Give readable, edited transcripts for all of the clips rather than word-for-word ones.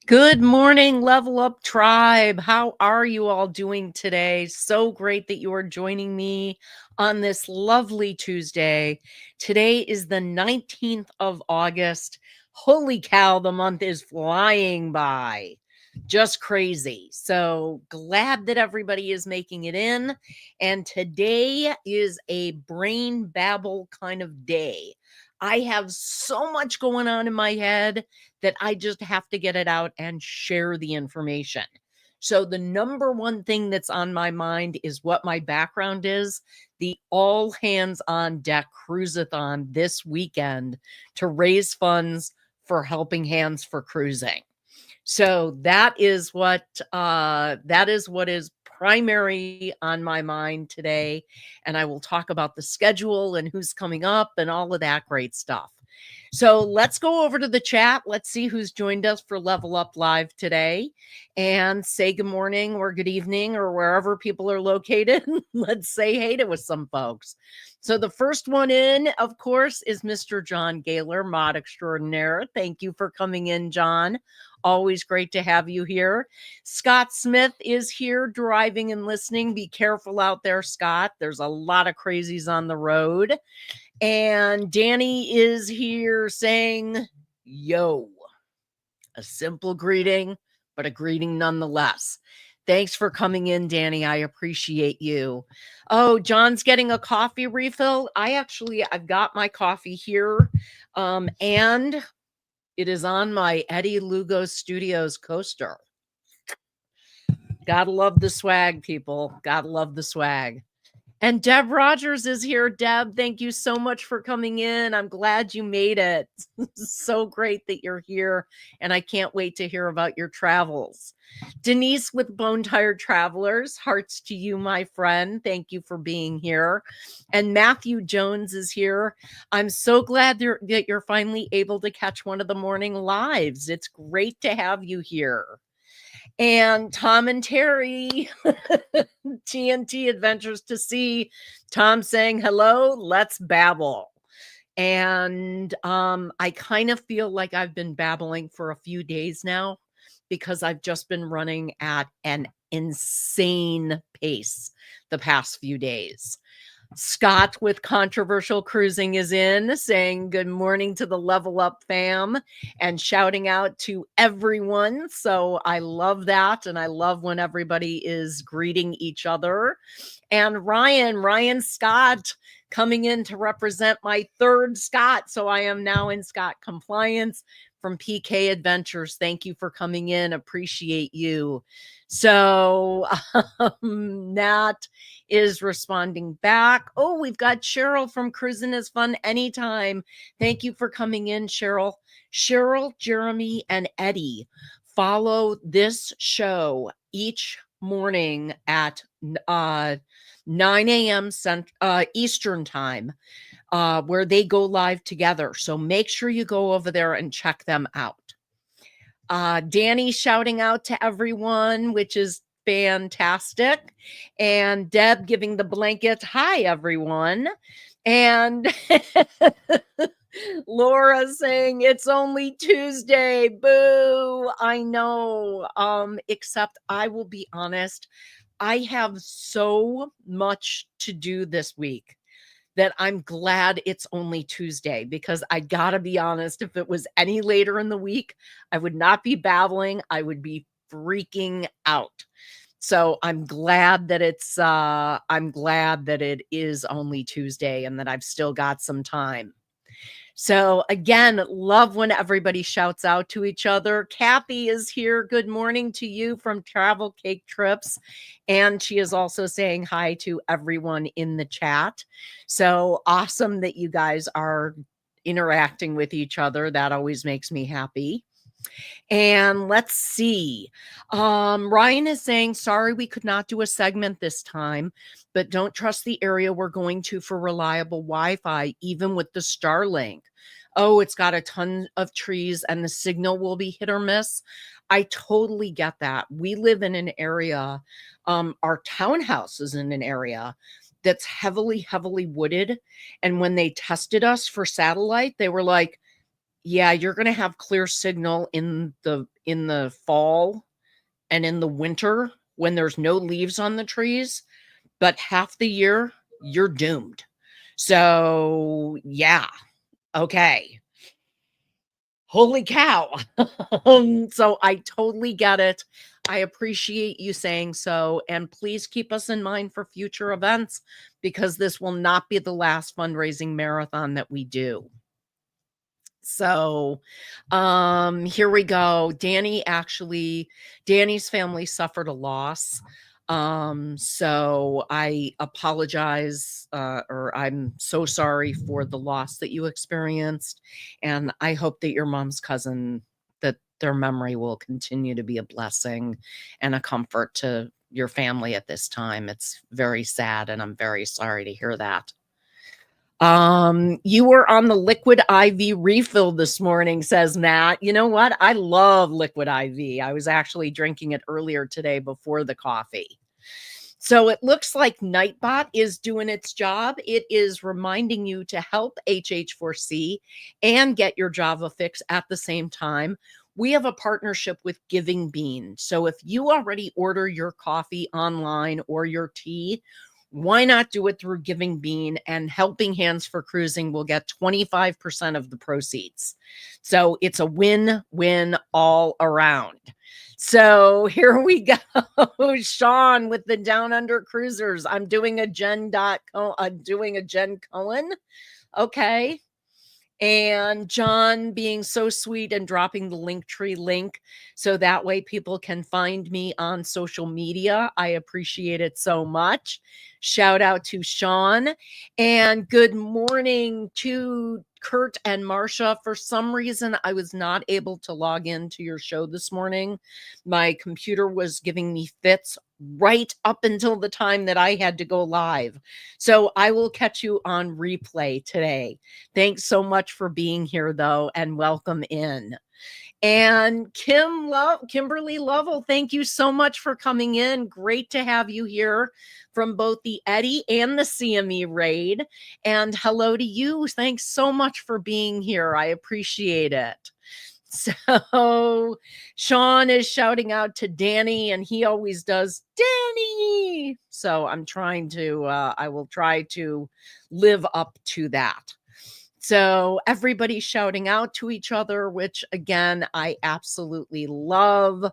Good morning, Level Up Tribe. How are you all doing today? So great that you are joining me on this lovely Tuesday. Today is the 19th of August. Holy cow, the month is flying by. Just crazy. So glad that everybody is making it in. And today is a brain babble kind of day. I have so much going on in my head that I just have to get it out and share the information. So the number one thing that's on my mind is what my background is. The all hands on deck cruisathon this weekend to raise funds for Helping Hands for Cruising. So that is what is primary on my mind today. And I will talk about the schedule and who's coming up and all of that great stuff. So let's go over to the chat. Let's see who's joined us for Level Up Live today and say good morning or good evening or wherever people are located. Let's say hey to some folks. So the first one in, of course, is Mr. John Gaylor, Mod Extraordinaire. Thank you for coming in, John. Always great to have you here. Scott Smith is here driving and listening. Be careful out there, Scott. There's a lot of crazies on the road. And Danny is here saying, yo, a simple greeting, but a greeting nonetheless. Thanks for coming in, Danny. I appreciate you. Oh, John's getting a coffee refill. I've got my coffee here. And it is on my Eddie Lugo Studios coaster. Gotta love the swag, people. Gotta love the swag. And Deb Rogers is here. Deb, thank you so much for coming in. I'm glad you made it. So great that you're here. And I can't wait to hear about your travels. Denise with Bone Tired Travelers, hearts to you, my friend. Thank you for being here. And Matthew Jones is here. I'm so glad that you're finally able to catch one of the morning lives. It's great to have you here. And Tom and Terry, TNT Adventures to See. Tom saying, hello, let's babble. And I kind of feel like I've been babbling for a few days now because I've just been running at an insane pace the past few days. Scott with Controversial Cruising is in, saying good morning to the Level Up fam and shouting out to everyone. So I love that. And I love when everybody is greeting each other. And Ryan Scott coming in to represent my third Scott. So I am now in Scott compliance from PK Adventures. Thank you for coming in. Appreciate you. So Nat is responding back. Oh, we've got Cheryl from Cruising is Fun Anytime. Thank you for coming in, Cheryl. Cheryl, Jeremy, and Eddie follow this show each morning at 9 a.m. Eastern time, where they go live together. So make sure you go over there and check them out. Danny shouting out to everyone, which is fantastic. And Deb giving the blanket, hi, everyone. And Laura saying, it's only Tuesday. Boo. I know. Except I will be honest, I have so much to do this week that I'm glad it's only Tuesday, because I gotta be honest, if it was any later in the week, I would not be babbling. I would be freaking out. So I'm glad that it is only Tuesday and that I've still got some time. So again, love when everybody shouts out to each other. Kathy is here. Good morning to you from Travel Cake Trips. And she is also saying hi to everyone in the chat. So awesome that you guys are interacting with each other. That always makes me happy. And let's see. Ryan is saying, sorry, we could not do a segment this time, but don't trust the area we're going to for reliable Wi-Fi, even with the Starlink. oh, it's got a ton of trees and the signal will be hit or miss. I totally get that. We live in an area, our townhouse is in an area that's heavily, heavily wooded. And when they tested us for satellite, they were like, yeah, you're going to have clear signal in the fall and in the winter when there's no leaves on the trees, but half the year you're doomed. So, yeah. Okay. Holy cow. So I totally get it. I appreciate you saying so. And please keep us in mind for future events because this will not be the last fundraising marathon that we do. So, here we go. Danny's family suffered a loss. So I apologize, or I'm so sorry for the loss that you experienced. And I hope that your mom's cousin, that their memory will continue to be a blessing and a comfort to your family at this time. It's very sad, and I'm very sorry to hear that. You were on the liquid IV refill this morning, says Matt. You know what? I love liquid IV. I was actually drinking it earlier today before the coffee. So it looks like Nightbot is doing its job. It is reminding you to help HH4C and get your Java fix at the same time. We have a partnership with Giving Bean. So if you already order your coffee online or your tea, why not do it through Giving Bean, and Helping Hands for Cruising will get 25% of the proceeds. So it's a win-win all around. So here we go. Sean with the Down Under Cruisers. I'm doing a Jen Cohen. Okay. And John being so sweet and dropping the Linktree link so that way people can find me on social media. I appreciate it so much. Shout out to Sean, and good morning to Kurt and Marsha. For some reason, I was not able to log into your show this morning. My computer was giving me fits right up until the time that I had to go live. So I will catch you on replay today. Thanks so much for being here, though, and welcome in. And Kimberly Lovell, thank you so much for coming in. Great to have you here from both the Eddie and the CME raid. And hello to you. Thanks so much for being here. I appreciate it. So Sean is shouting out to Danny, and he always does, Danny. So I'm trying to, I will try to live up to that. So everybody's shouting out to each other, which again, I absolutely love.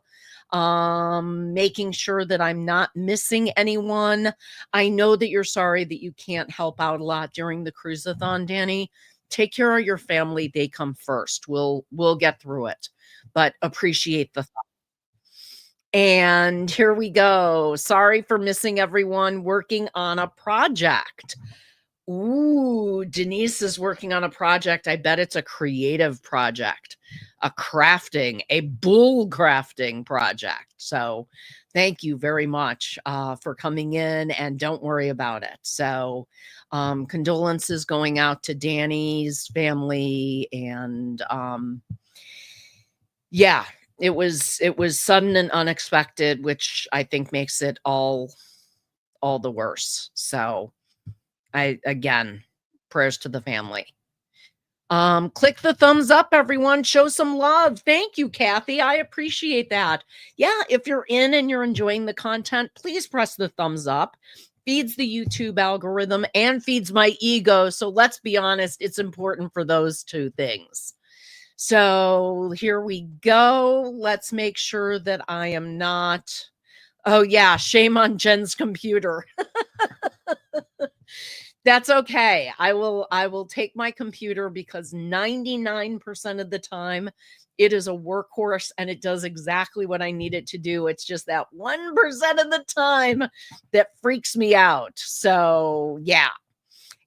Making sure that I'm not missing anyone. I know that you're sorry that you can't help out a lot during the cruiseathon, Danny. Take care of your family. They come first. We'll get through it, but appreciate the thought. And here we go. Sorry for missing everyone working on a project. Ooh, Denise is working on a project. I bet it's a creative project, a bull crafting project. So thank you very much for coming in, and don't worry about it. So condolences going out to Danny's family. And yeah, it was sudden and unexpected, which I think makes it all the worse. So again, prayers to the family. Click the thumbs up, everyone. Show some love. Thank you, Kathy. I appreciate that. Yeah, if you're in and you're enjoying the content, please press the thumbs up. Feeds the YouTube algorithm and feeds my ego. So let's be honest, it's important for those two things. So here we go. Let's make sure that I am not. Oh, yeah. Shame on Jen's computer. That's okay. I will take my computer because 99% of the time it is a workhorse and it does exactly what I need it to do. It's just that 1% of the time that freaks me out. So, yeah.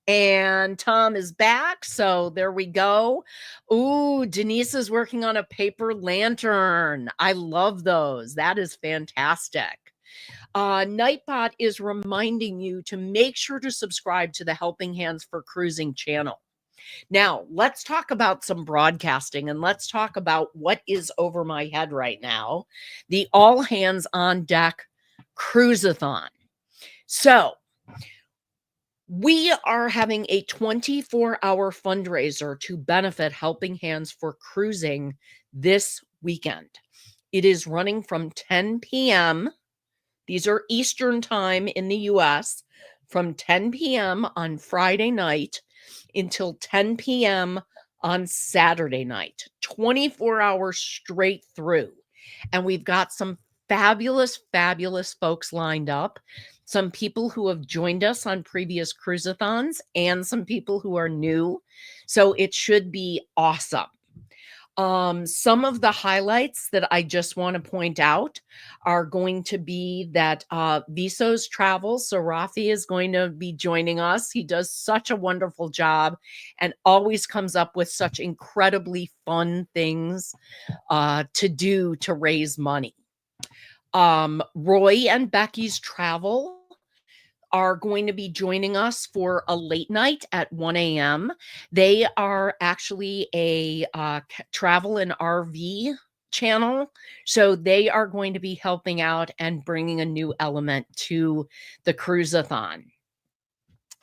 And Tom is back. So there we go. Ooh, Denise is working on a paper lantern. I love those. That is fantastic. Nightbot is reminding you to make sure to subscribe to the Helping Hands for Cruising channel. Now, let's talk about some broadcasting and let's talk about what is over my head right now, the All Hands on Deck Cruiseathon. So, we are having a 24-hour fundraiser to benefit Helping Hands for Cruising this weekend. It is running from 10 p.m. These are Eastern time in the US, from 10 p.m. on Friday night until 10 p.m. on Saturday night, 24 hours straight through. And we've got some fabulous, fabulous folks lined up. Some people who have joined us on previous cruiseathons and some people who are new. So it should be awesome. Some of the highlights that I just want to point out are going to be that Visos Travels. So Rafi is going to be joining us. He does such a wonderful job and always comes up with such incredibly fun things to do to raise money. Roy and Becky's Travel are going to be joining us for a late night at 1 a.m. They are actually a travel and RV channel. So they are going to be helping out and bringing a new element to the cruiseathon.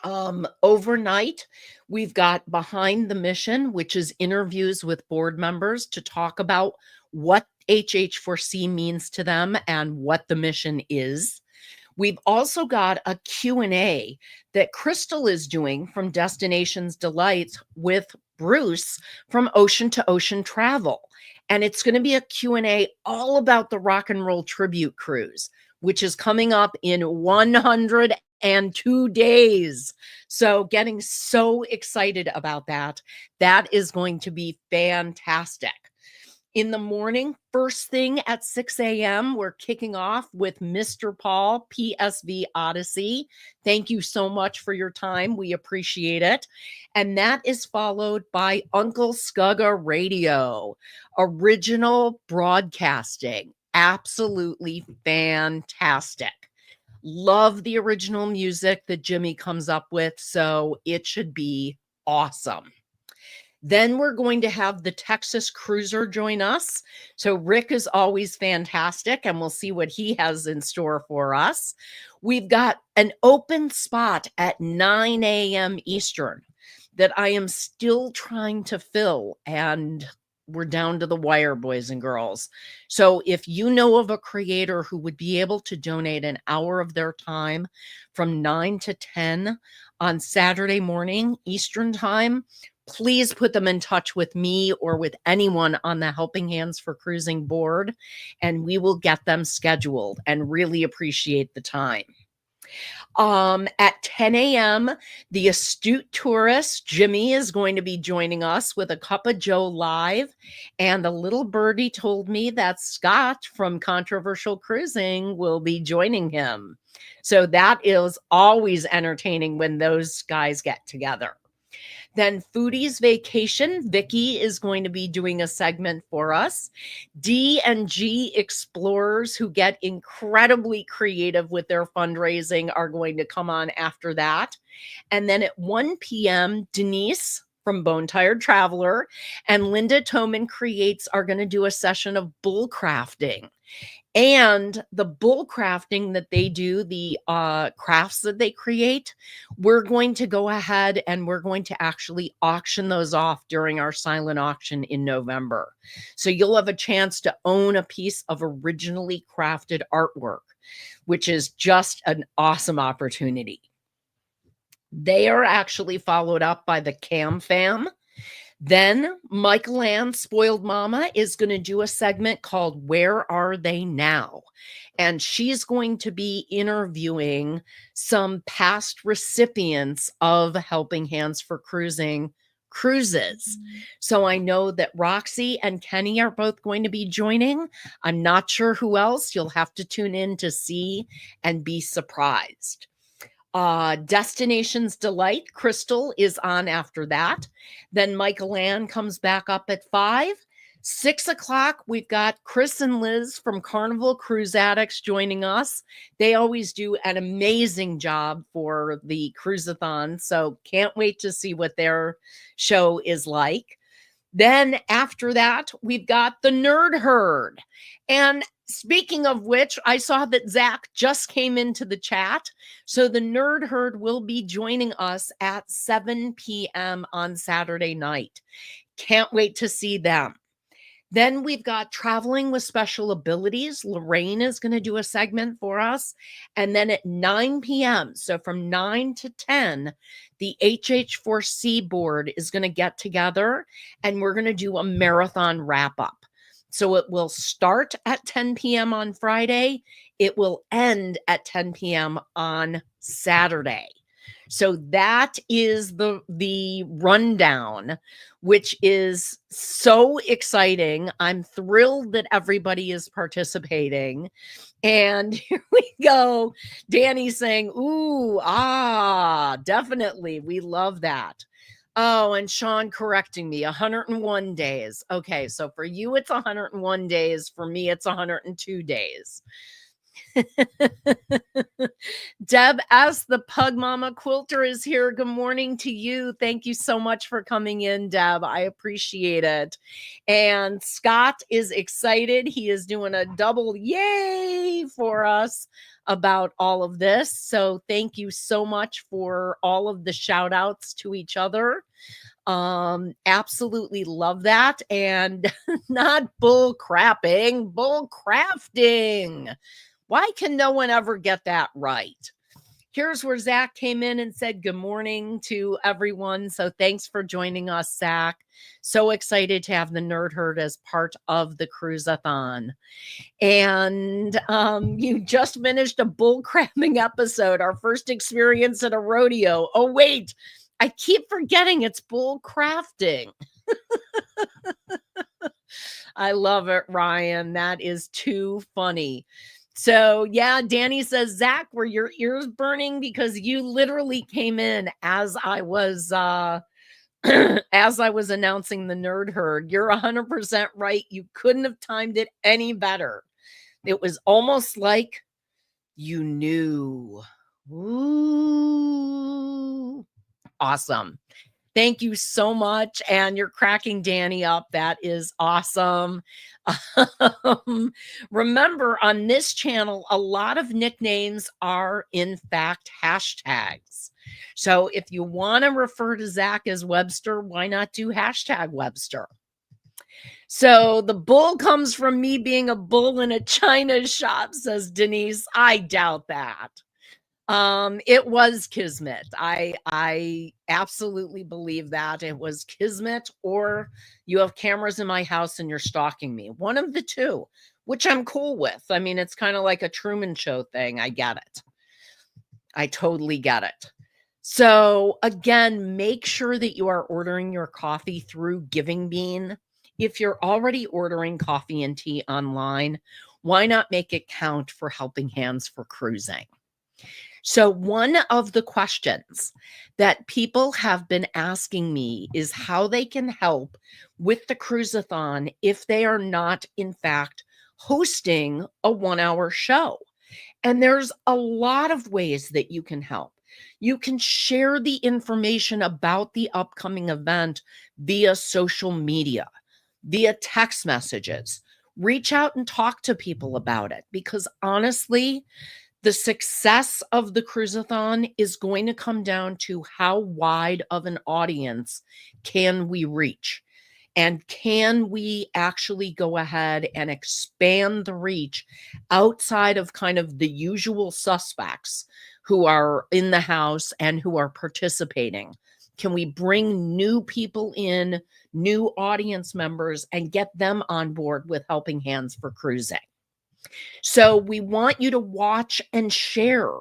Overnight, we've got Behind the Mission, which is interviews with board members to talk about what HH4C means to them and what the mission is. We've also got a Q&A that Crystal is doing from Destinations Delights with Bruce from Ocean to Ocean Travel. And it's going to be a Q&A all about the Rock and Roll Tribute Cruise, which is coming up in 102 days. So getting so excited about that. That is going to be fantastic. In the morning, first thing at 6 a.m., we're kicking off with Mr. Paul, PSV Odyssey. Thank you so much for your time. We appreciate it. And that is followed by Uncle Scugga Radio, original broadcasting. Absolutely fantastic. Love the original music that Jimmy comes up with, so it should be awesome. Then we're going to have the Texas Cruiser join us. So Rick is always fantastic, and we'll see what he has in store for us. We've got an open spot at 9 a.m. Eastern that I am still trying to fill, and we're down to the wire, boys and girls. So if you know of a creator who would be able to donate an hour of their time from 9 to 10 on Saturday morning Eastern time, please put them in touch with me or with anyone on the Helping Hands for Cruising board, and we will get them scheduled and really appreciate the time. At 10 a.m., the astute tourist, Jimmy, is going to be joining us with a Cup of Joe live. And the little birdie told me that Scott from Controversial Cruising will be joining him. So that is always entertaining when those guys get together. Then Foodies Vacation, Vicky is going to be doing a segment for us. D&G Explorers, who get incredibly creative with their fundraising, are going to come on after that. And then at 1 p.m., Denise from Bone Tired Traveler and Linda Toman Creates are going to do a session of bull crafting. And the bull crafting that they do, the crafts that they create, we're going to go ahead and we're going to actually auction those off during our silent auction in November. So you'll have a chance to own a piece of originally crafted artwork, which is just an awesome opportunity. They are actually followed up by the Cam Fam. Then Michael Ann, Spoiled Mama, is going to do a segment called Where Are They Now? And she's going to be interviewing some past recipients of Helping Hands for Cruising cruises. So I know that Roxy and Kenny are both going to be joining. I'm not sure who else. You'll have to tune in to see and be surprised. Destinations Delight, Crystal is on after that. Then Michael Ann comes back up at 5. 6 o'clock, we've got Chris and Liz from Carnival Cruise Addicts joining us. They always do an amazing job for the cruiseathon, so can't wait to see what their show is like. Then after that, we've got the Nerd Herd. And speaking of which, I saw that Zach just came into the chat. So the Nerd Herd will be joining us at 7 p.m. on Saturday night. Can't wait to see them. Then we've got Traveling with Special Abilities. Lorraine is going to do a segment for us. And then at 9 p.m., so from 9 to 10, the HH4C board is going to get together and we're going to do a marathon wrap up. So it will start at 10 p.m. on Friday. It will end at 10 p.m. on Saturday. So that is the rundown, which is so exciting. I'm thrilled that everybody is participating. And here we go. Danny's saying, ooh, definitely. We love that. Oh, and Sean correcting me, 101 days. Okay, so for you, it's 101 days. For me, it's 102 days. Deb S., the Pug Mama Quilter, is here. Good morning to you. Thank you so much for coming in, Deb. I appreciate it. And Scott is excited. He is doing a double yay for us about all of this. So thank you so much for all of the shout outs to each other. Absolutely love that. And not bull crapping, bull crafting. Why can no one ever get that right? Here's where Zach came in and said good morning to everyone. So thanks for joining us, Zach. So excited to have the Nerd Herd as part of the cruiseathon. And you just finished a bull crapping episode, our first experience at a rodeo. Oh, wait, I keep forgetting it's bull crafting. I love it, Ryan. That is too funny. So yeah, Danny says, Zach, were your ears burning because you literally came in as I was as I was announcing the Nerd Herd. You're 100% right. You couldn't have timed it any better. It was almost like you knew. Ooh, awesome. Thank you so much. And you're cracking Danny up. That is awesome. Remember, on this channel, a lot of nicknames are, in fact, hashtags. So if you want to refer to Zach as Webster, why not do hashtag Webster? So the bull comes from me being a bull in a china shop, says Denise. I doubt that. It was Kismet. I absolutely believe that it was Kismet, or you have cameras in my house and you're stalking me. One of the two, which I'm cool with. I mean, it's kind of like a Truman Show thing. I get it. I totally get it. So again, make sure that you are ordering your coffee through Giving Bean. If you're already ordering coffee and tea online, why not make it count for Helping Hands for Cruising? So one of the questions that people have been asking me is how they can help with the cruiseathon if they are not, in fact, hosting a 1-hour show. And there's a lot of ways that you can help. You can share the information about the upcoming event via social media, via text messages. Reach out and talk to people about it, because honestly, the success of the cruiseathon is going to come down to how wide of an audience can we reach, and can we actually go ahead and expand the reach outside of kind of the usual suspects who are in the house and who are participating. Can we bring new people in, new audience members, and get them on board with Helping Hands for Cruising? So we want you to watch and share.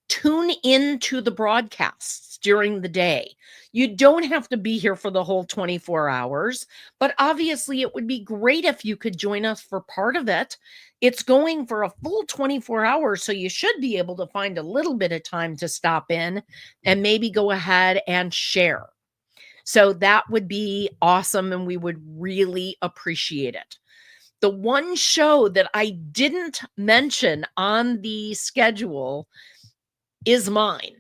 Tune into the broadcasts during the day. You don't have to be here for the whole 24 hours, but obviously it would be great if you could join us for part of it. It's going for a full 24 hours, so you should be able to find a little bit of time to stop in and maybe go ahead and share. So that would be awesome, and we would really appreciate it. The one show that I didn't mention on the schedule is mine.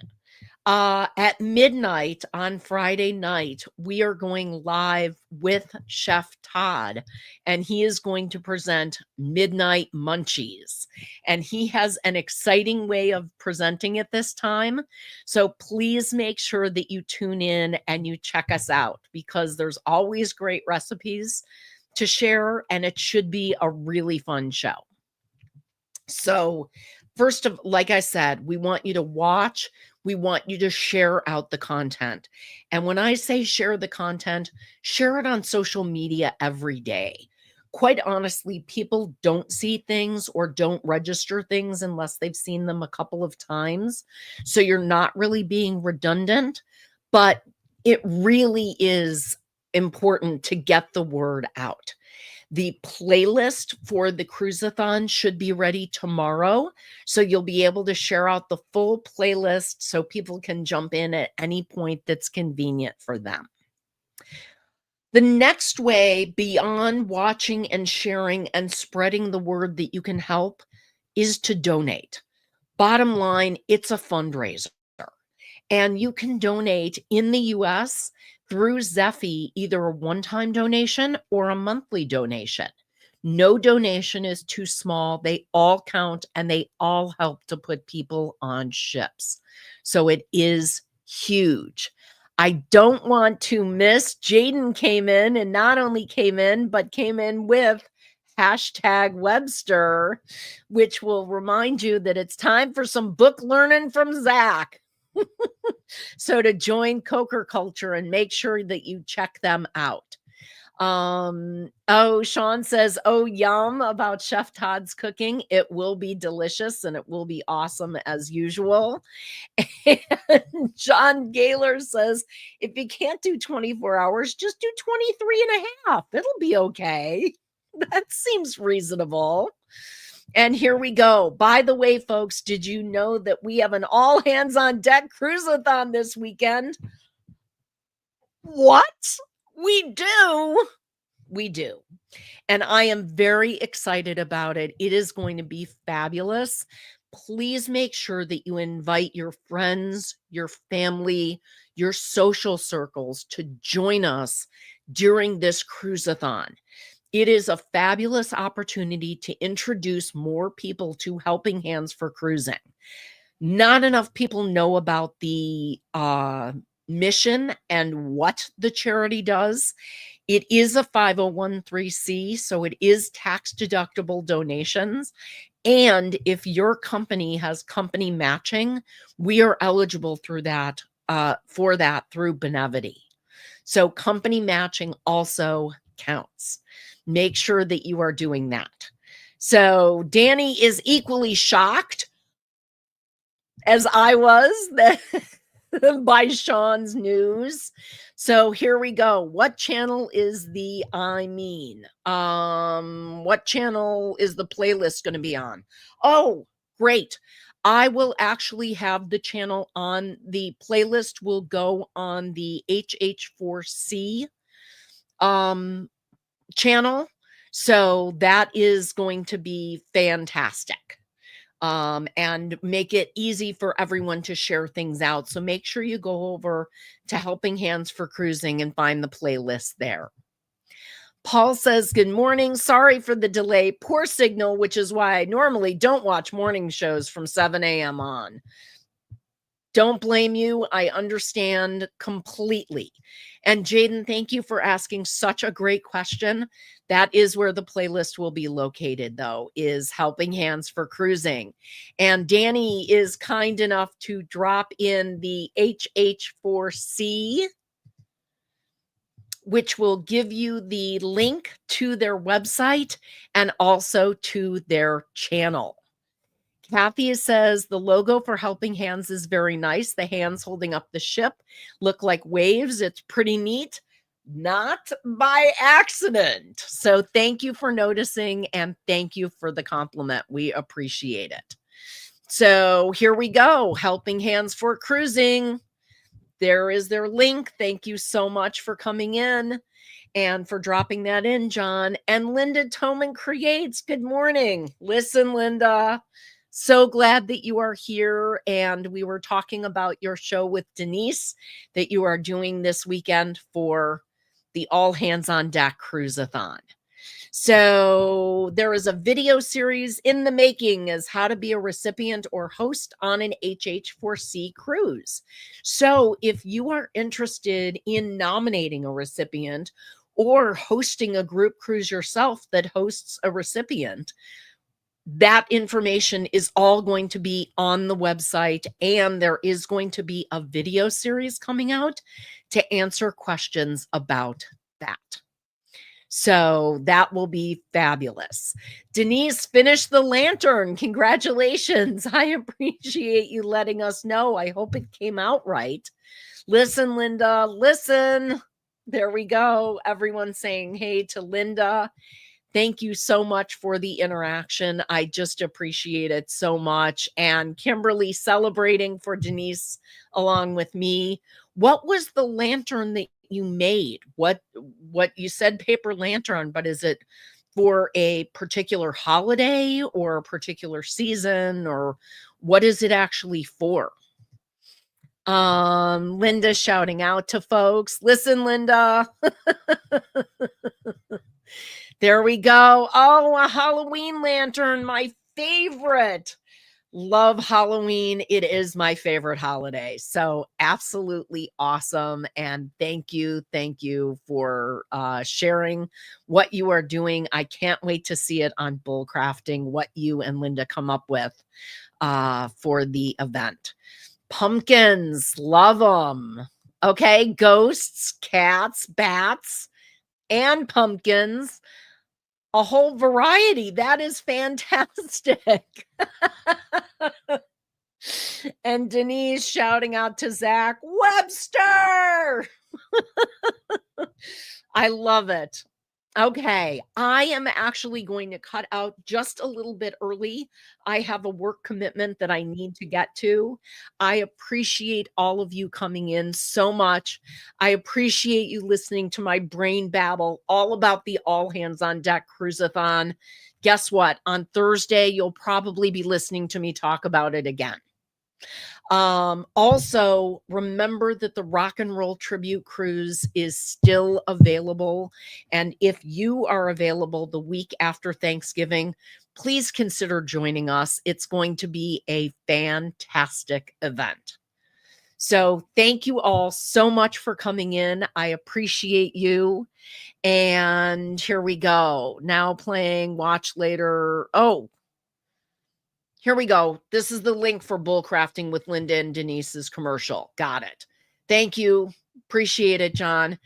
At midnight on Friday night, we are going live with Chef Todd, and he is going to present Midnight Munchies. And he has an exciting way of presenting it this time. So please make sure that you tune in and you check us out, because there's always great recipes to share, and it should be a really fun show. So, like I said, we want you to watch. We want you to share out the content. And when I say share the content, share it on social media every day. Quite honestly, people don't see things or don't register things unless they've seen them a couple of times. So you're not really being redundant, but it really is important to get the word out. The playlist for the cruise-a-thon should be ready tomorrow. So you'll be able to share out the full playlist so people can jump in at any point that's convenient for them. The next way, beyond watching and sharing and spreading the word that you can help, is to donate. Bottom line, it's a fundraiser. And you can donate in the US through Zeffy, either a one-time donation or a monthly donation. No donation is too small. They all count, and they all help to put people on ships. So it is huge. I don't want to miss, Jaden came in, and not only came in, but came in with #Webster, which will remind you that it's time for some book learning from Zach. So to join Coker Culture, and make sure that you check them out. Oh, Sean says, oh, yum, about Chef Todd's cooking. It will be delicious, and it will be awesome as usual. And John Gaylor says, if you can't do 24 hours, just do 23 and a half. It'll be okay. That seems reasonable. And here we go. By the way, folks, did you know that we have an all hands on deck cruise-a-thon this weekend? What? We do. We do. And I am very excited about it. It is going to be fabulous. Please make sure that you invite your friends, your family, your social circles to join us during this cruise-a-thon. It is a fabulous opportunity to introduce more people to Helping Hands for Cruising. Not enough people know about the mission and what the charity does. It is a 501(c), so it is tax-deductible donations. And if your company has company matching, we are eligible through that for that through Benevity. So company matching also counts. Make sure that you are doing that. So Danny is equally shocked as I was by Sean's news. So here we go. What channel is what channel is the playlist going to be on? Oh, great. I will actually have the channel on, the playlist will go on the HH4C channel. So that is going to be fantastic. And make it easy for everyone to share things out. So make sure you go over to Helping Hands for Cruising and find the playlist there. Paul says, good morning. Sorry for the delay. Poor signal, which is why I normally don't watch morning shows from 7 a.m. on. Don't blame you. I understand completely. And Jaden, thank you for asking such a great question. That is where the playlist will be located, though, is Helping Hands for Cruising. And Danny is kind enough to drop in the HH4C, which will give you the link to their website and also to their channel. Kathy says the logo for Helping Hands is very nice. The hands holding up the ship look like waves. It's pretty neat. Not by accident. So thank you for noticing, and thank you for the compliment. We appreciate it. So here we go. Helping Hands for Cruising. there is their link. Thank you so much for coming in and for dropping that in, John. And Linda Toman Creates, good morning. Listen, Linda, so glad that you are here. And we were talking about your show with Denise that you are doing this weekend for the All Hands on Deck Cruise-a-thon. So there is a video series in the making as how to be a recipient or host on an HH4C cruise. So if you are interested in nominating a recipient or hosting a group cruise yourself that hosts a recipient, that information is all going to be on the website, and there is going to be a video series coming out to answer questions about that. So that will be fabulous. Denise, finish the lantern. Congratulations. I appreciate you letting us know. I hope it came out right. Listen, Linda, listen. There we go. Everyone saying hey to Linda. Thank you so much for the interaction. I just appreciate it so much. And Kimberly celebrating for Denise along with me. What was the lantern that you made? What you said paper lantern, but is it for a particular holiday or a particular season, or what is it actually for? Linda shouting out to folks. Listen, Linda. There we go. Oh, a Halloween lantern, my favorite. Love Halloween. It is my favorite holiday. So absolutely awesome. And thank you for sharing what you are doing. I can't wait to see it on Bullcrafting, what you and Linda come up with for the event. Pumpkins, love them. Okay, ghosts, cats, bats, and pumpkins. A whole variety. That is fantastic. And Denise shouting out to Zach, Webster. I love it. Okay, I am actually going to cut out just a little bit early. I have a work commitment that I need to get to. I appreciate all of you coming in so much. I appreciate you listening to my brain babble all about the All Hands on Deck Cruise-a-thon. Guess what? On Thursday, you'll probably be listening to me talk about it again. Also, remember that the Rock and Roll Tribute Cruise is still available. And if you are available the week after Thanksgiving, please consider joining us. It's going to be a fantastic event. So thank you all so much for coming in. I appreciate you. And here we go. Now playing Watch Later. Oh, here we go. This is the link for Bullcrafting with Linda and Denise's commercial. Got it. Thank you. Appreciate it, John.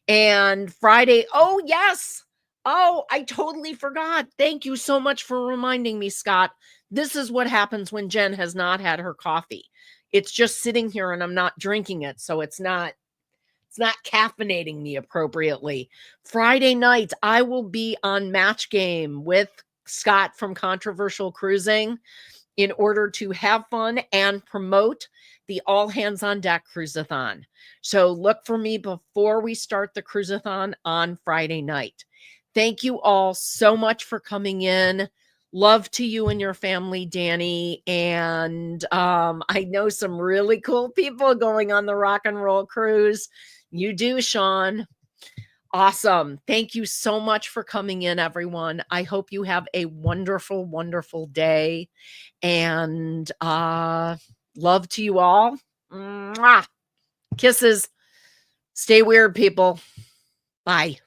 And Friday. Oh, yes. Oh, I totally forgot. Thank you so much for reminding me, Scott. This is what happens when Jen has not had her coffee. It's just sitting here and I'm not drinking it. So it's not caffeinating me appropriately. Friday night, I will be on Match Game with Scott from Controversial Cruising in order to have fun and promote the All Hands on Deck Cruise-a-thon. So look for me before we start the Cruise-a-thon on Friday night. Thank you all so much for coming in. Love to you and your family, Danny. And I know some really cool people going on the Rock and Roll Cruise. You do, Sean. Awesome. Thank you so much for coming in, everyone. I hope you have a wonderful, wonderful day. And love to you all. Mwah. Kisses. Stay weird, people. Bye.